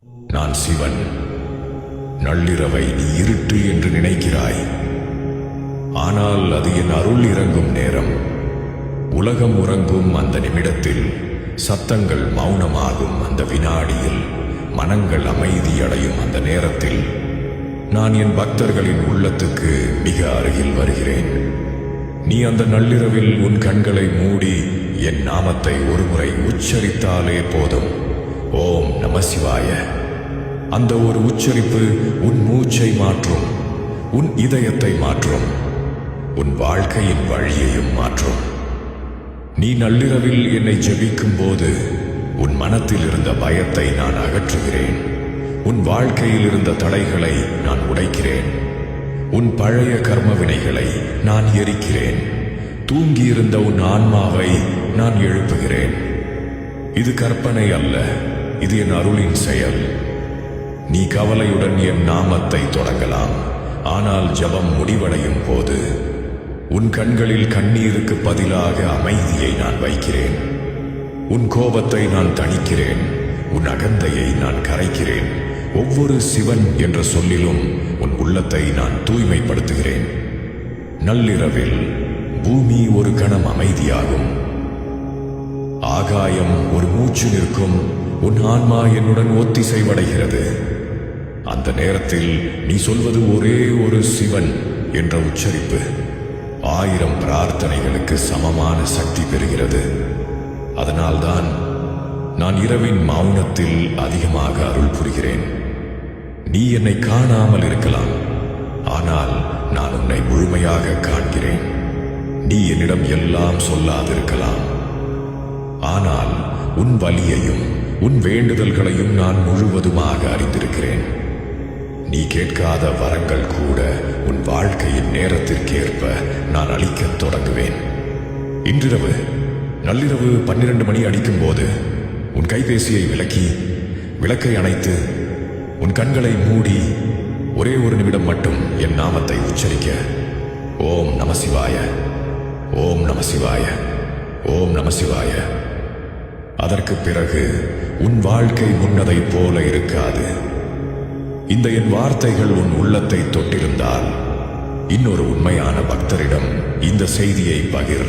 நான் சிவன். நள்ளிரவை நீ இருட்டு என்று நினைக்கிறாய். ஆனால் அது என் அருள் இறங்கும் நேரம். உலகம் உறங்கும் அந்த நிமிடத்தில், சத்தங்கள் மௌனமாகும் அந்த வினாடியில், மனங்கள் அமைதியடையும் அந்த நேரத்தில், நான் என் பக்தர்களின் உள்ளத்துக்கு மிக அருகில் வருகிறேன். நீ அந்த நள்ளிரவில் உன் கண்களை மூடி என் நாமத்தை ஒருமுறை உச்சரித்தாலே போதும். ஓம் நம சிவாய. அந்த ஒரு உச்சரிப்பு உன் மூச்சை மாற்றும், உன் இதயத்தை மாற்றும், உன் வாழ்க்கையின் வழியையும் மாற்றும். நீ நள்ளிரவில் என்னை ஜெபிக்கும் போது உன் மனத்தில் இருந்த பயத்தை நான் அகற்றுகிறேன். உன் வாழ்க்கையில் இருந்த தடைகளை நான் உடைக்கிறேன். உன் பழைய கர்ம வினைகளை நான் எரிக்கிறேன். தூங்கியிருந்த உன் ஆன்மாவை நான் எழுப்புகிறேன். இது கற்பனை அல்ல, இது என் அருளின் செயல். நீ கவலையுடன் என் நாமத்தை தொடங்கலாம். ஆனால் ஜபம் முடிவடையும் போது உன் கண்களில் கண்ணீருக்கு பதிலாக அமைதியை நான் வைக்கிறேன். உன் கோபத்தை நான் தணிக்கிறேன். உன் அகந்தையை நான் கரைக்கிறேன். ஒவ்வொரு சிவன் என்ற சொல்லிலும் உன் உள்ளத்தை நான் தூய்மைப்படுத்துகிறேன். நள்ளிரவில் பூமி ஒரு கணம் அமைதியாகும். ஆகாயம் ஒரு மூச்சு நிற்கும். உன் ஆன்மா என்னுடன் ஒத்திசைவடைகிறது. அந்த நேரத்தில் நீ சொல்வது ஒரே ஒரு சிவன் என்ற உச்சரிப்பு 1000 பிரார்த்தனைகளுக்கு சமமான சக்தி பெறுகிறது. அதனால்தான் நான் இரவின் மௌனத்தில் அதிகமாக அருள் புரிகிறேன். நீ என்னை காணாமல் இருக்கலாம், ஆனால் நான் உன்னை முழுமையாக காண்கிறேன். நீ என்னிடம் எல்லாம் சொல்லாதிருக்கலாம், ஆனால் உன் வலியையும் உன் வேண்டுதல்களையும் நான் முழுவதுமாக அறிந்திருக்கிறேன். நீ கேட்காத வரங்கள் கூட உன் வாழ்க்கையின் நேரத்திற்கேற்ப நான் அளிக்கத் தொடங்குவேன். இன்றிரவு நள்ளிரவு 12 மணி அடிக்கும் போது உன் கைபேசியை விளக்கை அணைத்து உன் கண்களை மூடி ஒரே ஒரு நிமிடம் மட்டும் என் நாமத்தை உச்சரிக்க. ஓம் நம சிவாய, ஓம் நம சிவாய, ஓம் நம சிவாய. அதற்கு பிறகு உன் வாழ்க்கை முன்னதைப் போல இருக்காது. இந்த என் வார்த்தைகள் உன் உள்ளத்தை தொட்டிருந்தால் இன்னொரு உண்மையான பக்தரிடம் இந்த செய்தியை பகிர்.